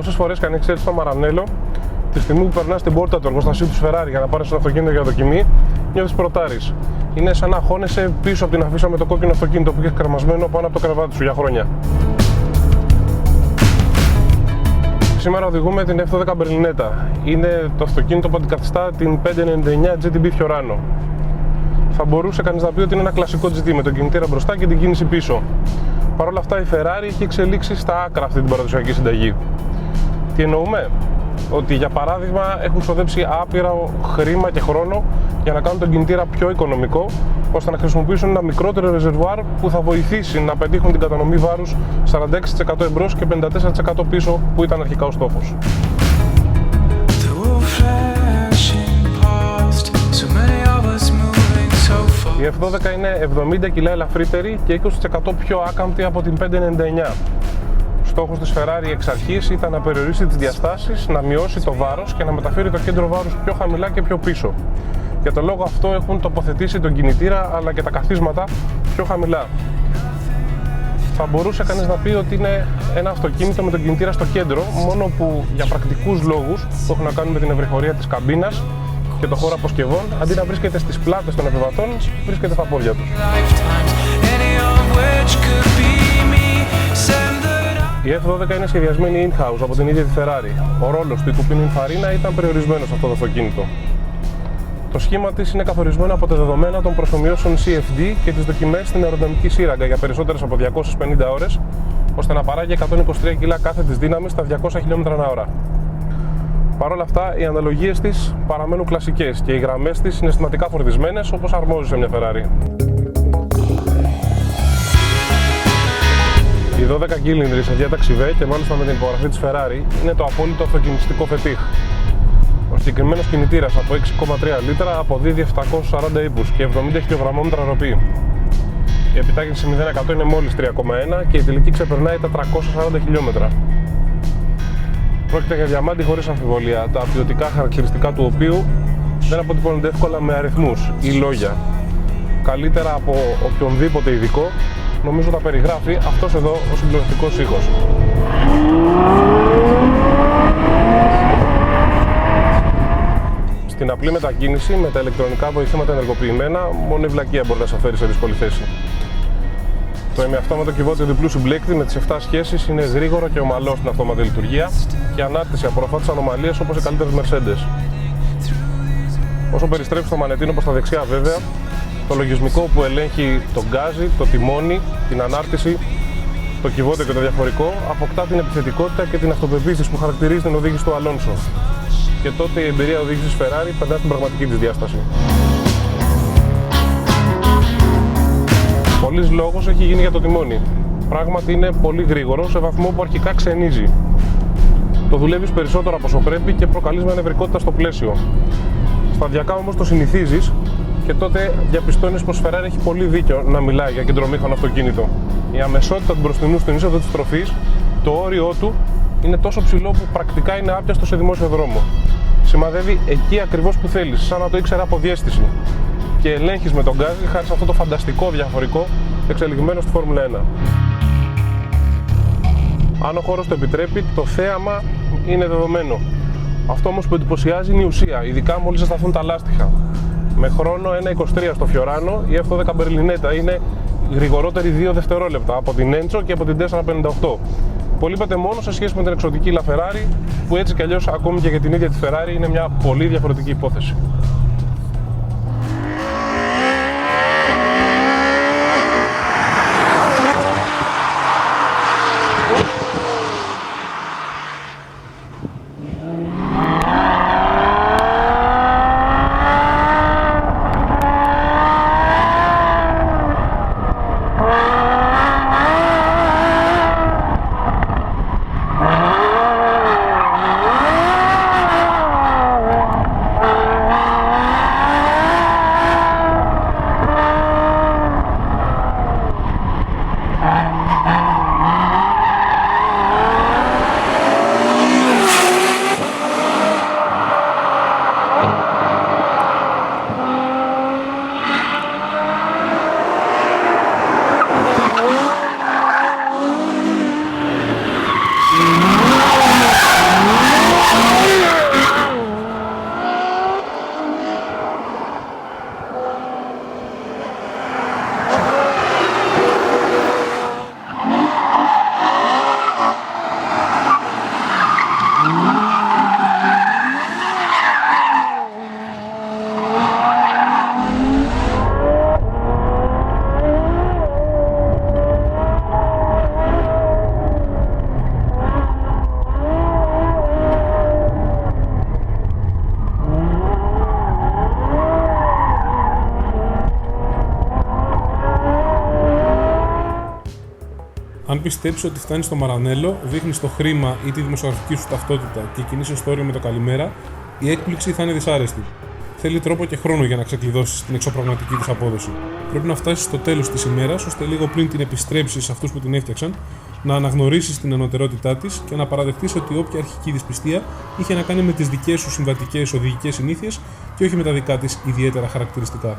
Όσες φορές και αν έχεις έρθει στο Μαρανέλο, τη στιγμή που περνάς την πόρτα του εργοστασίου του Ferrari για να πάρεις ένα αυτοκίνητο για δοκιμή, νιώθεις πρωτάρης. Είναι σαν να χώνεσαι πίσω από την αφίσα με το κόκκινο αυτοκίνητο που έχεις κρεμασμένο πάνω από το κρεβάτι σου για χρόνια. Σήμερα οδηγούμε την F12 Berlinetta. Είναι το αυτοκίνητο που αντικαθιστά την 599 GTB Fiorano. Θα μπορούσε κανείς να πει ότι είναι ένα κλασικό GT με τον κινητήρα μπροστά και την κίνηση πίσω. Παρ' όλα αυτά η Ferrari έχει εξελίξει στα άκρα αυτή την παραδοσιακή συνταγή. Τι εννοούμε? Ότι για παράδειγμα έχουν ξοδέψει άπειρα χρήμα και χρόνο για να κάνουν τον κινητήρα πιο οικονομικό, ώστε να χρησιμοποιήσουν ένα μικρότερο ρεζερβουάρ που θα βοηθήσει να πετύχουν την κατανομή βάρους 46% εμπρός και 54% πίσω που ήταν αρχικά ο στόχος. Η F12 είναι 70 κιλά ελαφρύτερη και 20% πιο άκαμπτη από την 599. Στόχος της Ferrari εξ αρχής ήταν να περιορίσει τις διαστάσεις, να μειώσει το βάρος και να μεταφέρει το κέντρο βάρους πιο χαμηλά και πιο πίσω. Για τον λόγο αυτό έχουν τοποθετήσει τον κινητήρα αλλά και τα καθίσματα πιο χαμηλά. Θα μπορούσε κανείς να πει ότι είναι ένα αυτοκίνητο με τον κινητήρα στο κέντρο, μόνο που για πρακτικούς λόγους που έχουν να κάνουν με την ευρυχωρία της καμπίνας και το χώρο αποσκευών, αντί να βρίσκεται στις πλάτες των επιβατών, βρίσκεται στα πόδια τους. Η F12 είναι σχεδιασμένη in-house από την ίδια τη Ferrari. Ο ρόλος του η κουπίνινφαρίνα ήταν περιορισμένος σε αυτό το αυτοκίνητο. Το σχήμα της είναι καθορισμένο από τα δεδομένα των προσομοιώσεων CFD και τις δοκιμές στην αεροδυναμική σύραγγα για περισσότερες από 250 ώρες, ώστε να παράγει 123 κιλά κάθετης δύναμης στα 200 χιλιόμετρα/ώρα. Παρ' όλα αυτά, οι αναλογίες της παραμένουν κλασικές και οι γραμμές της είναι αισθηματικά φορτισμένες όπως αρμόζει σε μια Ferrari. Η 12 κύλινδρη σε διάταξη V και μάλιστα με την υπογραφή της Ferrari είναι το απόλυτο αυτοκινηστικό φετίχ. Ο συγκεκριμένος κινητήρας από 6,3 λίτρα αποδίδει 740 ύπους και 70 χιλιογραμμόμετρα ροπή. Η επιτάχυνση 0-100 είναι μόλις 3,1 και η τελική ξεπερνάει τα 340 χιλιόμετρα. Πρόκειται για διαμάντι χωρίς αμφιβολία, τα ποιοτικά χαρακτηριστικά του οποίου δεν αποτυπώνονται εύκολα με αριθμούς ή λόγια. Καλύτερα από οποιονδήποτε ειδικό, νομίζω τα περιγράφει αυτός εδώ ο συμπληρωματικός ήχος. Στην απλή μετακίνηση με τα ηλεκτρονικά βοηθήματα ενεργοποιημένα, μόνο η βλακεία μπορεί να σε φέρει σε δύσκολη θέση. Το ημιαυτόματο κυβότιο διπλού συμπλέκτη με τις 7 σχέσεις είναι γρήγορο και ομαλό στην αυτόματη λειτουργία και ανάρτηση από ροφάτες ανομαλίες όπως οι καλύτερες Mercedes. Όσο περιστρέφει το μανετίνο προς τα δεξιά βέβαια, το λογισμικό που ελέγχει τον γκάζι, το τιμόνι, την ανάρτηση, το κυβότιο και το διαφορικό αποκτά την επιθετικότητα και την αυτοπεποίθηση που χαρακτηρίζει την οδήγηση του Αλόνσο. Και τότε η εμπειρία οδήγησης Ferrari περνά στην πραγματική της διάσταση. Πολύς λόγος έχει γίνει για το τιμόνι. Πράγματι είναι πολύ γρήγορο σε βαθμό που αρχικά ξενίζει. Το δουλεύεις περισσότερο από όσο πρέπει και προκαλείς με νευρικότητα στο πλαίσιο. Σταδιακά όμως το συνηθίζεις και τότε διαπιστώνεις πως Ferrari έχει πολύ δίκιο να μιλάει για κεντρομήχανο αυτοκίνητο. Η αμεσότητα του μπροστινού στην είσοδο της τροφής, το όριό του, είναι τόσο ψηλό που πρακτικά είναι άπιαστο σε δημόσιο δρόμο. Σημαδεύει εκεί ακριβώς που θέλεις, σαν να το ήξερα από διαίσθηση. Και ελέγχεις με τον γκάζι χάρη σε αυτό το φανταστικό διαφορικό εξελιγμένο στη Φόρμουλα 1. Αν ο χώρος το επιτρέπει, το θέαμα είναι δεδομένο. Αυτό όμως που εντυπωσιάζει είναι η ουσία, ειδικά μόλις σταθούν τα λάστιχα. Με χρόνο 1.23 στο Fiorano, η F12 Berlinetta είναι γρηγορότερη 2 δευτερόλεπτα από την Enzo και από την 458. Υπολείπεται μόνο σε σχέση με την εξωτική La Ferrari, που έτσι κι αλλιώς ακόμη και για την ίδια τη Ferrari είναι μια πολύ διαφορετική υπόθεση. Αν πιστέψεις ότι φτάνεις στο Μαρανέλο, δείχνεις το χρήμα ή τη δημοσιογραφική σου ταυτότητα και κινείσαι στο όριο με το καλημέρα, η έκπληξη θα είναι δυσάρεστη. Θέλει τρόπο και χρόνο για να ξεκλειδώσεις την εξωπραγματική της απόδοση. Πρέπει να φτάσεις στο τέλος της ημέρας, ώστε λίγο πριν την επιστρέψεις σε αυτούς που την έφτιαξαν, να αναγνωρίσεις την ανωτερότητά της και να παραδεχτείς ότι όποια αρχική δυσπιστία είχε να κάνει με τις δικές σου συμβατικές οδηγικές συνήθειες και όχι με τα δικά της ιδιαίτερα χαρακτηριστικά.